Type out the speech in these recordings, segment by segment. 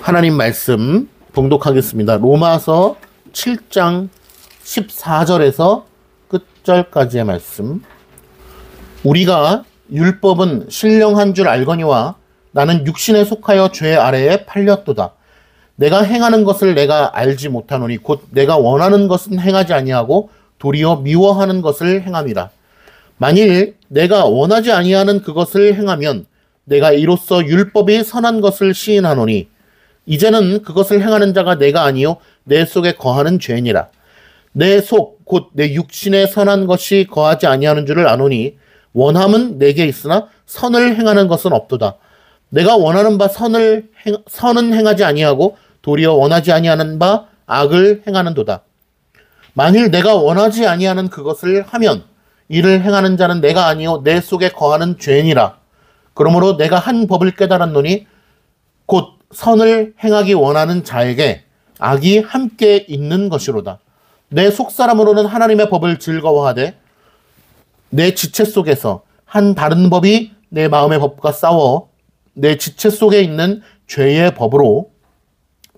하나님 말씀 봉독하겠습니다. 로마서 7장 14절에서 끝절까지의 말씀. 우리가 율법은 신령한 줄 알거니와 나는 육신에 속하여 죄 아래에 팔렸도다. 내가 행하는 것을 내가 알지 못하노니 곧 내가 원하는 것은 행하지 아니하고 도리어 미워하는 것을 행함이라. 만일 내가 원하지 아니하는 그것을 행하면 내가 이로써 율법이 선한 것을 시인하노니 이제는 그것을 행하는 자가 내가 아니요 내 속에 거하는 죄니라. 내 속 곧 내 육신에 선한 것이 거하지 아니하는 줄을 아노니 원함은 내게 있으나 선을 행하는 것은 없도다. 내가 원하는 바 선은 행하지 아니하고 도리어 원하지 아니하는 바 악을 행하는도다. 만일 내가 원하지 아니하는 그것을 하면 이를 행하는 자는 내가 아니요 내 속에 거하는 죄니라. 그러므로 내가 한 법을 깨달았노니 곧 선을 행하기 원하는 자에게 악이 함께 있는 것이로다. 내 속사람으로는 하나님의 법을 즐거워하되 내 지체 속에서 한 다른 법이 내 마음의 법과 싸워 내 지체 속에 있는 죄의 법으로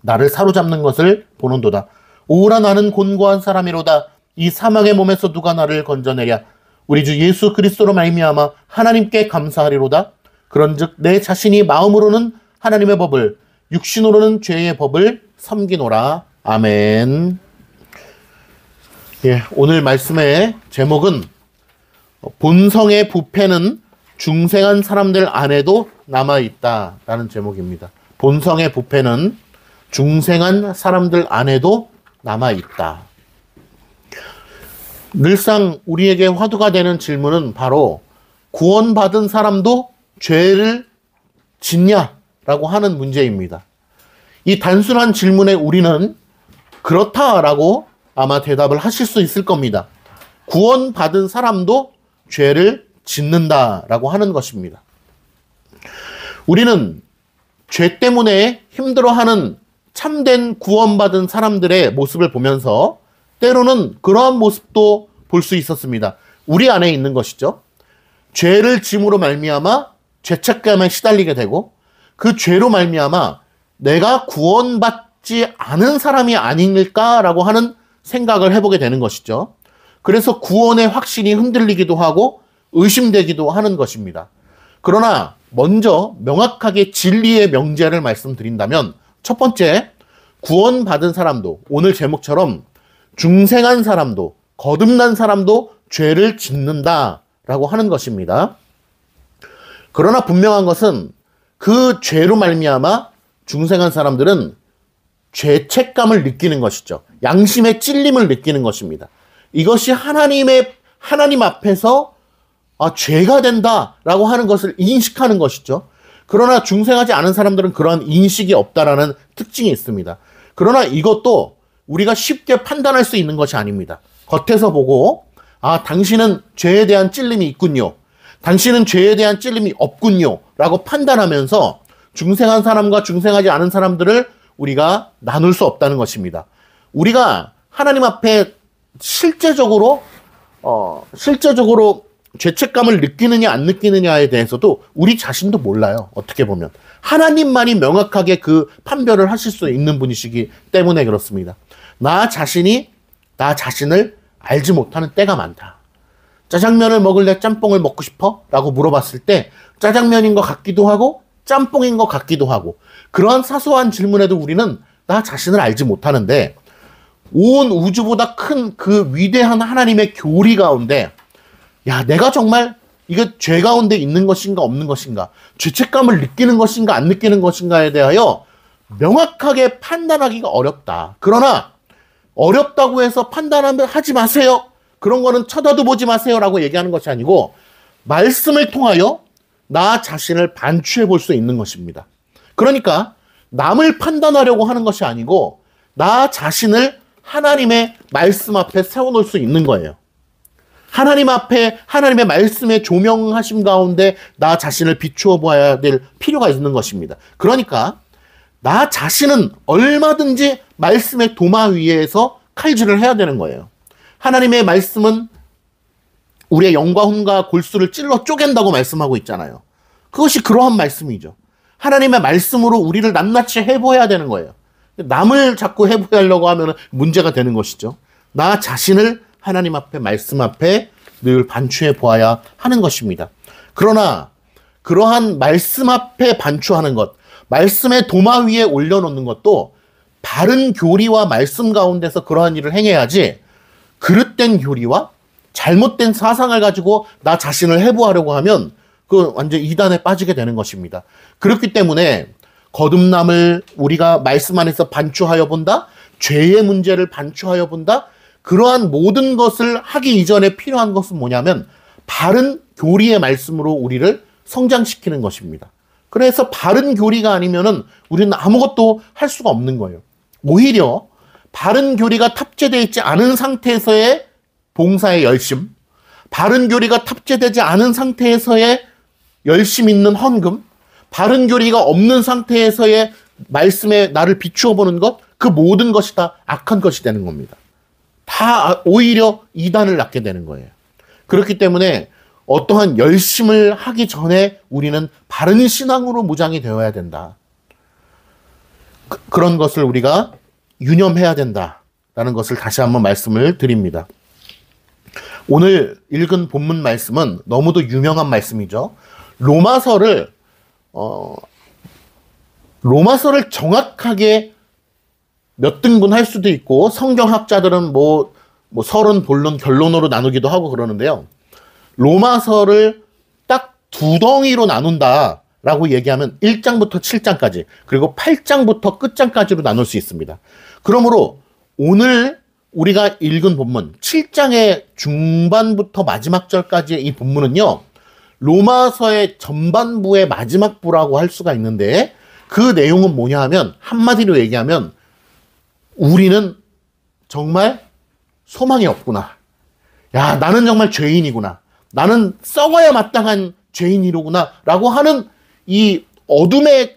나를 사로잡는 것을 보는도다. 오라 나는 곤고한 사람이로다. 이 사망의 몸에서 누가 나를 건져내랴. 우리 주 예수 그리스도로 말미암아 하나님께 감사하리로다. 그런즉 내 자신이 마음으로는 하나님의 법을 육신으로는 죄의 법을 섬기노라. 아멘. 예, 오늘 말씀의 제목은 본성의 부패는 중생한 사람들 안에도 남아있다 라는 제목입니다. 본성의 부패는 중생한 사람들 안에도 남아있다. 늘상 우리에게 화두가 되는 질문은 바로 구원받은 사람도 죄를 짓냐라고 하는 문제입니다. 이 단순한 질문에 우리는 그렇다라고 아마 대답을 하실 수 있을 겁니다. 구원받은 사람도 죄를 짓는다라고 하는 것입니다. 우리는 죄 때문에 힘들어하는 참된 구원받은 사람들의 모습을 보면서 때로는 그러한 모습도 볼 수 있었습니다. 우리 안에 있는 것이죠. 죄를 짐으로 말미암아 죄책감에 시달리게 되고 그 죄로 말미암아 내가 구원받지 않은 사람이 아닐까라고 하는 생각을 해보게 되는 것이죠. 그래서 구원의 확신이 흔들리기도 하고 의심되기도 하는 것입니다. 그러나 먼저 명확하게 진리의 명제를 말씀드린다면 첫 번째, 구원받은 사람도 오늘 제목처럼 중생한 사람도 거듭난 사람도 죄를 짓는다라고 하는 것입니다. 그러나 분명한 것은 그 죄로 말미암아 중생한 사람들은 죄책감을 느끼는 것이죠. 양심의 찔림을 느끼는 것입니다. 이것이 하나님 앞에서 죄가 된다라고 하는 것을 인식하는 것이죠. 그러나 중생하지 않은 사람들은 그러한 인식이 없다라는 특징이 있습니다. 그러나 이것도 우리가 쉽게 판단할 수 있는 것이 아닙니다. 겉에서 보고 당신은 죄에 대한 찔림이 있군요. 당신은 죄에 대한 찔림이 없군요. 라고 판단하면서 중생한 사람과 중생하지 않은 사람들을 우리가 나눌 수 없다는 것입니다. 우리가 하나님 앞에 실제적으로 죄책감을 느끼느냐 안 느끼느냐에 대해서도 우리 자신도 몰라요. 어떻게 보면 하나님만이 명확하게 그 판별을 하실 수 있는 분이시기 때문에 그렇습니다. 나 자신을 알지 못하는 때가 많다. 짜장면을 먹을래? 짬뽕을 먹고 싶어? 라고 물어봤을 때 짜장면인 것 같기도 하고 짬뽕인 것 같기도 하고 그러한 사소한 질문에도 우리는 나 자신을 알지 못하는데 온 우주보다 큰 그 위대한 하나님의 교리 가운데 내가 정말 이거 죄 가운데 있는 것인가 없는 것인가, 죄책감을 느끼는 것인가 안 느끼는 것인가에 대하여 명확하게 판단하기가 어렵다. 그러나 어렵다고 해서 판단하면 하지 마세요. 그런 거는 쳐다도 보지 마세요라고 얘기하는 것이 아니고 말씀을 통하여 나 자신을 반추해 볼 수 있는 것입니다. 그러니까 남을 판단하려고 하는 것이 아니고 나 자신을 하나님의 말씀 앞에 세워놓을 수 있는 거예요. 하나님 앞에 하나님의 말씀에 조명하심 가운데 나 자신을 비추어 보아야 될 필요가 있는 것입니다. 그러니까 나 자신은 얼마든지 말씀의 도마 위에서 칼질을 해야 되는 거예요. 하나님의 말씀은 우리의 영과 혼과 골수를 찔러 쪼갠다고 말씀하고 있잖아요. 그것이 그러한 말씀이죠. 하나님의 말씀으로 우리를 낱낱이 해보해야 되는 거예요. 남을 자꾸 해보하려고 하면 문제가 되는 것이죠. 나 자신을 하나님 앞에, 말씀 앞에 늘 반추해 보아야 하는 것입니다. 그러나 그러한 말씀 앞에 반추하는 것, 말씀의 도마 위에 올려놓는 것도 바른 교리와 말씀 가운데서 그러한 일을 행해야지, 그릇된 교리와 잘못된 사상을 가지고 나 자신을 해부하려고 하면 그 완전 이단에 빠지게 되는 것입니다. 그렇기 때문에 거듭남을 우리가 말씀 안에서 반추하여 본다, 죄의 문제를 반추하여 본다, 그러한 모든 것을 하기 이전에 필요한 것은 뭐냐면 바른 교리의 말씀으로 우리를 성장시키는 것입니다. 그래서 바른 교리가 아니면은 우리는 아무것도 할 수가 없는 거예요. 오히려 바른 교리가 탑재되어 있지 않은 상태에서의 봉사의 열심, 바른 교리가 탑재되지 않은 상태에서의 열심 있는 헌금, 바른 교리가 없는 상태에서의 말씀에 나를 비추어 보는 것, 그 모든 것이 다 악한 것이 되는 겁니다. 다 오히려 이단을 낳게 되는 거예요. 그렇기 때문에 어떠한 열심을 하기 전에 우리는 바른 신앙으로 무장이 되어야 된다. 그런 것을 우리가 유념해야 된다라는 것을 다시 한번 말씀을 드립니다. 오늘 읽은 본문 말씀은 너무도 유명한 말씀이죠. 로마서를 정확하게 몇 등분 할 수도 있고, 성경학자들은 뭐 서론, 본론, 결론으로 나누기도 하고 그러는데요. 로마서를 딱 두 덩이로 나눈다라고 얘기하면 1장부터 7장까지, 그리고 8장부터 끝장까지로 나눌 수 있습니다. 그러므로 오늘 우리가 읽은 본문 7장의 중반부터 마지막 절까지의 이 본문은요, 로마서의 전반부의 마지막 부라고 할 수가 있는데, 그 내용은 뭐냐 하면, 한마디로 얘기하면 우리는 정말 소망이 없구나. 야, 나는 정말 죄인이구나. 나는 썩어야 마땅한 죄인이로구나 라고 하는 이 어둠의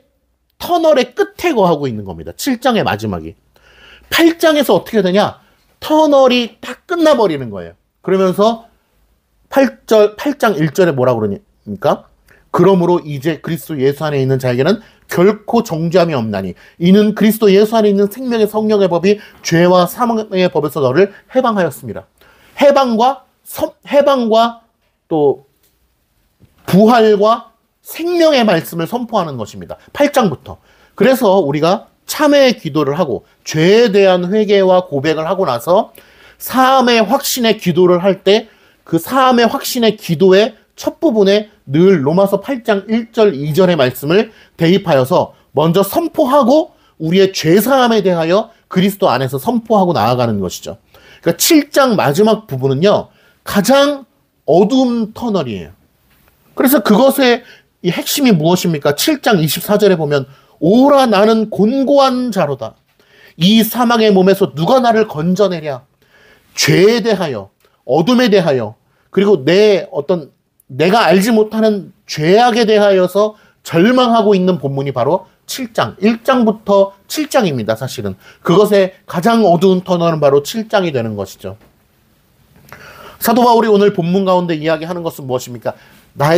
터널의 끝에 거하고 있는 겁니다. 7장의 마지막이. 8장에서 어떻게 되냐? 터널이 딱 끝나버리는 거예요. 그러면서 8장 1절에 뭐라고 그러니까? 그러므로 이제 그리스도 예수 안에 있는 자에게는 결코 정죄함이 없나니 이는 그리스도 예수 안에 있는 생명의 성령의 법이 죄와 사망의 법에서 너를 해방하였습니다. 해방과 또 부활과 생명의 말씀을 선포하는 것입니다. 8장부터. 그래서 우리가 참회의 기도를 하고 죄에 대한 회개와 고백을 하고 나서 사함의 확신의 기도를 할 때 그 사함의 확신의 기도의 첫 부분에 늘 로마서 8장 1절 2절의 말씀을 대입하여서 먼저 선포하고 우리의 죄사함에 대하여 그리스도 안에서 선포하고 나아가는 것이죠. 그러니까 7장 마지막 부분은요, 가장 어두운 터널이에요. 그래서 그것의 이 핵심이 무엇입니까? 7장 24절에 보면 오라 나는 곤고한 자로다. 이 사망의 몸에서 누가 나를 건져내랴. 죄에 대하여, 어둠에 대하여, 그리고 내가 알지 못하는 죄악에 대하여서 절망하고 있는 본문이 바로 7장, 1장부터 7장입니다, 사실은. 그것의 가장 어두운 터널은 바로 7장이 되는 것이죠. 사도 바울이 오늘 본문 가운데 이야기하는 것은 무엇입니까?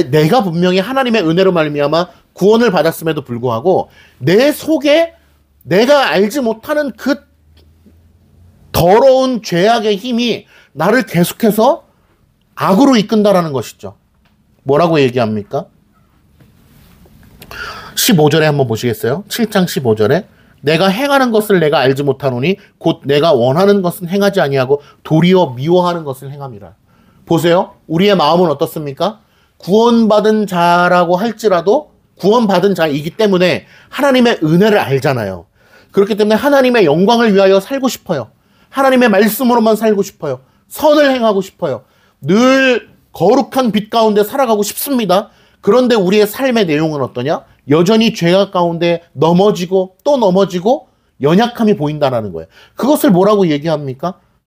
내가 분명히 하나님의 은혜로 말미암아 구원을 받았음에도 불구하고 내 속에 내가 알지 못하는 그 더러운 죄악의 힘이 나를 계속해서 악으로 이끈다라는 것이죠. 뭐라고 얘기합니까? 15절에 한번 보시겠어요? 7장 15절에 내가 행하는 것을 내가 알지 못하노니 곧 내가 원하는 것은 행하지 아니하고 도리어 미워하는 것을 행함이라. 보세요. 우리의 마음은 어떻습니까? 구원받은 자라고 할지라도 구원받은 자이기 때문에 하나님의 은혜를 알잖아요. 그렇기 때문에 하나님의 영광을 위하여 살고 싶어요. 하나님의 말씀으로만 살고 싶어요. 선을 행하고 싶어요. 늘 거룩한 빛 가운데 살아가고 싶습니다. 그런데 우리의 삶의 내용은 어떠냐? 여전히 죄악 가운데 넘어지고 또 넘어지고 연약함이 보인다는 거예요. 그것을 뭐라고 얘기합니까?